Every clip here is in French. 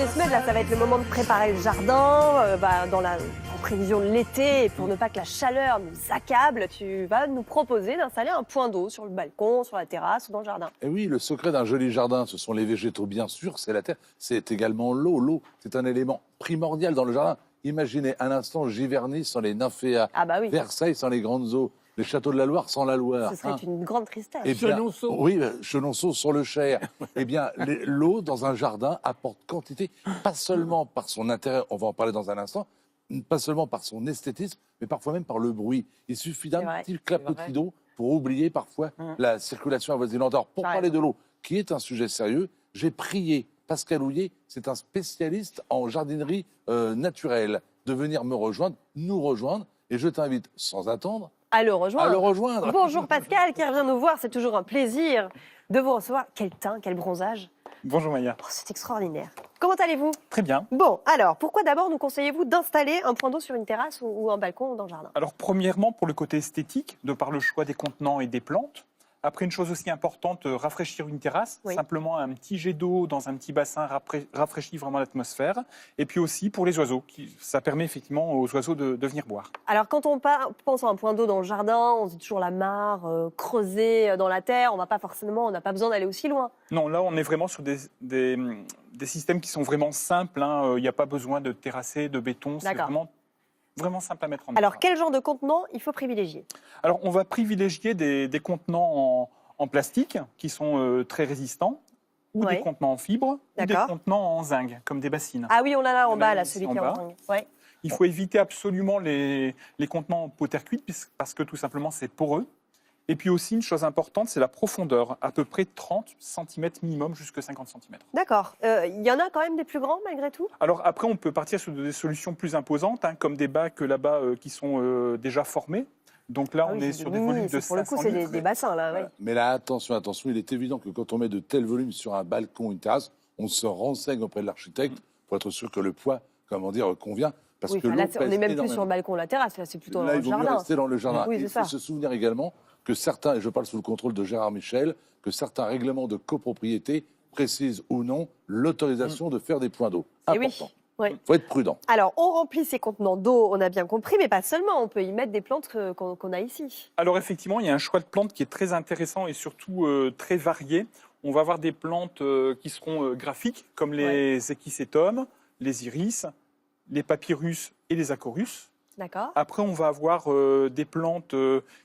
les semaines, là, ça va être le moment de préparer le jardin, en prévision de l'été. Et pour ne pas que la chaleur nous accable, tu vas nous proposer d'installer un point d'eau sur le balcon, sur la terrasse ou dans le jardin. Et oui, le secret d'un joli jardin, ce sont les végétaux, bien sûr, c'est la terre, c'est également l'eau. L'eau, c'est un élément primordial dans le jardin. Imaginez un instant Giverny sans les nymphéas, Versailles sans les grandes eaux, les châteaux de la Loire sans la Loire. Ce serait une grande tristesse. Eh bien, Chenonceau. Oui, Chenonceau sur le Cher. Eh bien, l'eau dans un jardin apporte quantité, pas seulement par son intérêt, on va en parler dans un instant, pas seulement par son esthétisme, mais parfois même par le bruit. Il suffit d'un petit clapotis d'eau pour oublier parfois la circulation avoisinante. Alors, pour parler de l'eau, qui est un sujet sérieux, j'ai prié Pascal Houillet, c'est un spécialiste en jardinerie naturelle, de venir me rejoindre, nous rejoindre, et je t'invite sans attendre à le rejoindre. À le rejoindre. Bonjour Pascal qui revient nous voir, c'est toujours un plaisir de vous recevoir. Quel teint, quel bronzage. Bonjour Maya. Oh, c'est extraordinaire. Comment allez-vous? Très bien. Bon, alors, pourquoi d'abord nous conseillez-vous d'installer un point d'eau sur une terrasse ou un balcon ou dans le jardin? Alors premièrement, pour le côté esthétique, de par le choix des contenants et des plantes. Après, une chose aussi importante, rafraîchir une terrasse. Simplement un petit jet d'eau dans un petit bassin rafraîchit vraiment l'atmosphère. Et puis aussi pour les oiseaux, ça permet effectivement aux oiseaux de venir boire. Alors quand on pense à un point d'eau dans le jardin, on se dit toujours la mare, creuser dans la terre, on n'a pas besoin d'aller aussi loin. Non, là on est vraiment sur des systèmes qui sont vraiment simples. Il n'y a pas besoin de terrasser, de béton. C'est vraiment simple à mettre en œuvre. Alors, quel genre de contenant il faut privilégier? Alors, on va privilégier des contenants en plastique qui sont très résistants, ou des contenants en fibre, ou des contenants en zinc, comme des bassines. Ah oui, on a là en bas, là, celui qui est en zinc. Ouais. Il faut éviter absolument les contenants en pot terre cuite, parce que tout simplement, c'est poreux. Et puis aussi, une chose importante, c'est la profondeur, à peu près 30 cm minimum, jusqu'à 50 cm. D'accord. Il y en a quand même des plus grands, malgré tout? Alors après, on peut partir sur des solutions plus imposantes, comme des bacs là-bas qui sont déjà formés. Donc là, on est sur des volumes de 500 litres. Pour le coup, c'est des bassins, là. Ouais. Mais là, attention, il est évident que quand on met de tels volumes sur un balcon, une terrasse, on se renseigne auprès de l'architecte pour être sûr que le poids, convient. Parce que là, on n'est même plus sur le balcon ou la terrasse, là, c'est plutôt dans le jardin. Là, il vaut mieux rester dans le jardin. Oui, il faut se souvenir également que certains, et je parle sous le contrôle de Gérard Michel, que certains règlements de copropriété précisent ou non l'autorisation de faire des points d'eau. Important. Il faut être prudent. Alors, on remplit ces contenants d'eau, on a bien compris, mais pas seulement, on peut y mettre des plantes qu'on a ici. Alors effectivement, il y a un choix de plantes qui est très intéressant et surtout très varié. On va avoir des plantes qui seront graphiques, comme les échicétomes, les iris, les papyrus et les acorus. D'accord. Après, on va avoir des plantes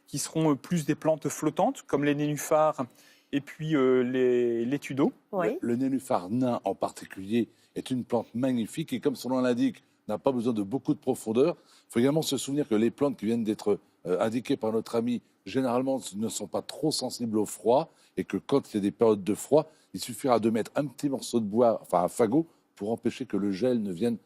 qui seront plus des plantes flottantes, comme les nénuphars et puis les tudos. Oui. Le nénuphar nain en particulier est une plante magnifique et comme son nom l'indique, n'a pas besoin de beaucoup de profondeur. Il faut également se souvenir que les plantes qui viennent d'être indiquées par notre ami, généralement ne sont pas trop sensibles au froid et que quand il y a des périodes de froid, il suffira de mettre un petit morceau de bois, enfin un fagot, pour empêcher que le gel ne vienne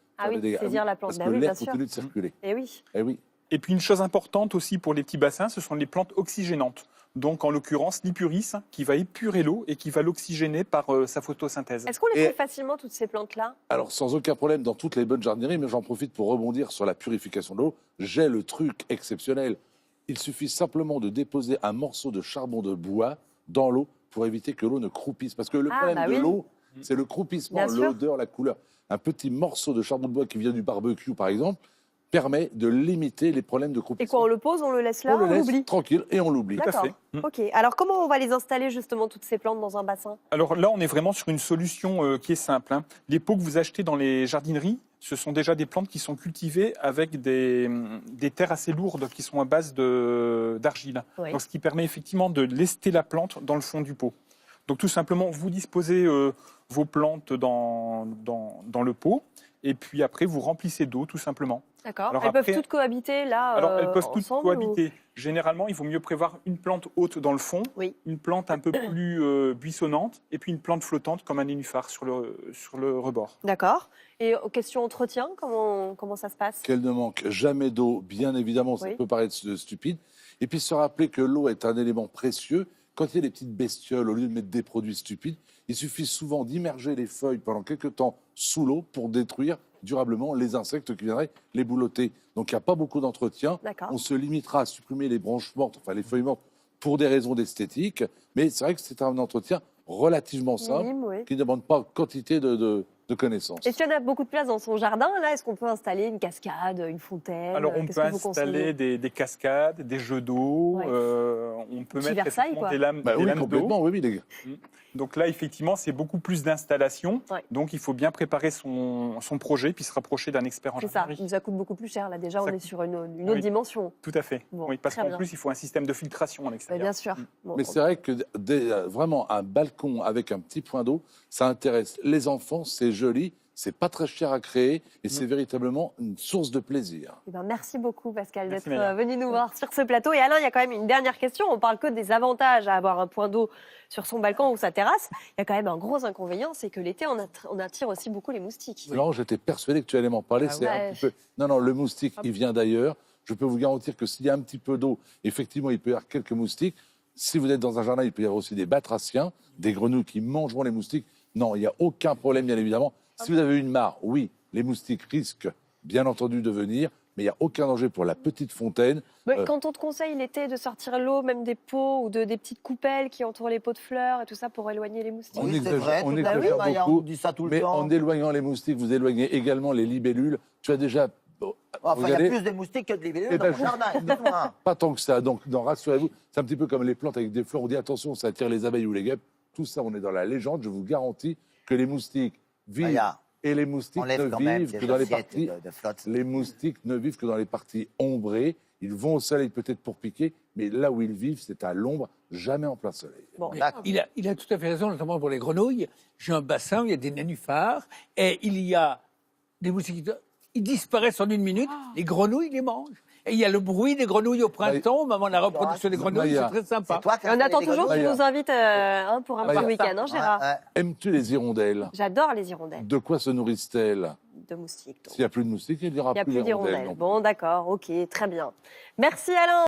saisir la plante. Parce que l'air continue de circuler. Et oui. Et oui. Et puis une chose importante aussi pour les petits bassins, ce sont les plantes oxygénantes. Donc en l'occurrence l'hypuris qui va épurer l'eau et qui va l'oxygéner par sa photosynthèse. Est-ce qu'on les trouve facilement toutes ces plantes-là? Alors sans aucun problème dans toutes les bonnes jardineries, mais j'en profite pour rebondir sur la purification de l'eau. J'ai le truc exceptionnel. Il suffit simplement de déposer un morceau de charbon de bois dans l'eau pour éviter que l'eau ne croupisse. Parce que le problème de l'eau, c'est le croupissement, l'odeur, la couleur. Un petit morceau de charbon de bois qui vient du barbecue, par exemple, permet de limiter les problèmes de croupissement. Et quoi, on le pose, on le laisse là, on l'oublie tranquille et on l'oublie. D'accord. Ok. Alors, comment on va les installer, justement, toutes ces plantes dans un bassin? Alors là, on est vraiment sur une solution qui est simple. Les pots que vous achetez dans les jardineries, ce sont déjà des plantes qui sont cultivées avec des terres assez lourdes qui sont à base d'argile. Oui. Donc, ce qui permet effectivement de lester la plante dans le fond du pot. Donc tout simplement, vous disposez vos plantes dans le pot et puis après, vous remplissez d'eau tout simplement. D'accord. Elles peuvent toutes cohabiter là Alors, elles peuvent toutes ensemble, cohabiter. Généralement, il vaut mieux prévoir une plante haute dans le fond, une plante un peu plus buissonnante et puis une plante flottante comme un nénuphar sur le rebord. D'accord. Et question entretien, comment ça se passe? Qu'elle ne manque jamais d'eau, bien évidemment, ça peut paraître stupide. Et puis se rappeler que l'eau est un élément précieux. Quand il y a des petites bestioles, au lieu de mettre des produits stupides, il suffit souvent d'immerger les feuilles pendant quelques temps sous l'eau pour détruire durablement les insectes qui viendraient les boulotter. Donc il n'y a pas beaucoup d'entretien. On se limitera à supprimer les branches mortes, enfin les feuilles mortes, pour des raisons d'esthétique. Mais c'est vrai que c'est un entretien relativement simple, qui ne demande pas quantité de de connaissances. Est-ce qu'il y en a beaucoup de place dans son jardin là? Est-ce qu'on peut installer une cascade, une fontaine? Alors, on Qu'est-ce peut que vous conseillez? installer des cascades, des jeux d'eau. Ouais. On peut Petit mettre Versailles, effectivement quoi. des lames, Bah des oui, lames d'eau. complètement, oui, les gars. Donc là, effectivement, c'est beaucoup plus d'installation. Ouais. Donc, il faut bien préparer son projet, puis se rapprocher d'un expert en C'est ça, jardinerie. ça coûte beaucoup plus cher. Là, déjà, on Ça est coûte- sur une autre Oui. dimension. Tout à fait. Bon, Oui, parce très qu'en bien. plus, il faut un système de filtration à Bah, l'extérieur. bien sûr. Bon, Mais c'est vrai que vraiment un balcon avec un petit point d'eau, ça intéresse les enfants, c'est joli, c'est pas très cher à créer et c'est véritablement une source de plaisir. eh ben, merci beaucoup, Pascal, Merci, d'être Maya. venu nous voir sur ce plateau. Et Alain, il y a quand même une dernière question. On parle que des avantages à avoir un point d'eau sur son balcon ou sa terrasse. Il y a quand même un gros inconvénient, c'est que l'été, on attire aussi beaucoup les moustiques. Alors j'étais persuadé que tu allais m'en parler. Ah C'est ouais. un petit peu... Non, le moustique, il vient d'ailleurs. Je peux vous garantir que s'il y a un petit peu d'eau, effectivement, il peut y avoir quelques moustiques. Si vous êtes dans un jardin, il peut y avoir aussi des batraciens, des grenouilles qui mangeront les moustiques. Non, il n'y a aucun problème, bien évidemment. Si vous avez une mare, oui, les moustiques risquent, bien entendu, de venir, mais il n'y a aucun danger pour la petite fontaine. Mais quand on te conseille l'été de sortir l'eau, même des pots ou des petites coupelles qui entourent les pots de fleurs et tout ça pour éloigner les moustiques. On Oui, c'est exagère- vrai, on tout à fait, exagère Maya, beaucoup, on dit ça tout le Mais temps. en éloignant les moustiques, vous éloignez également les libellules. Tu as déjà... Enfin, il y a regardez, plus de moustiques que de libellules Eh dans ben, mon jardin. dites-moi. pas tant que ça. Donc, rassurez-vous, c'est un petit peu comme les plantes avec des fleurs. On dit attention, ça attire les abeilles ou les guêpes. Tout ça, on est dans la légende. Je vous garantis que les moustiques vivent Maya, et les moustiques enlève ne quand même vivent des que dans les assiettes parties. de flotte. Les moustiques ne vivent que dans les parties ombrées. Ils vont au soleil peut-être pour piquer, mais là où ils vivent, c'est à l'ombre, jamais en plein soleil. Bon, Mais D'accord. il a tout à fait raison, notamment pour les grenouilles. J'ai un bassin où il y a des nénuphars et il y a des moustiques. Ils disparaissent en une minute, les grenouilles les mangent. Et il y a le bruit des grenouilles au printemps, au moment de la reproduction des grenouilles, Maya. c'est très sympa. C'est toi qui Et as on installé attend des toujours grenouilles. qu'il nous invite pour un Maya. petit week-end, hein, Gérard. Ouais, ouais. Aimes-tu les hirondelles? J'adore les hirondelles De quoi se nourrissent-elles? de moustiques. donc. S'il n'y a plus de moustiques, il n'y aura Il n'y a plus plus d'hirondelles. d'hirondelles. non plus. Bon, d'accord, ok, très bien. Merci Alain.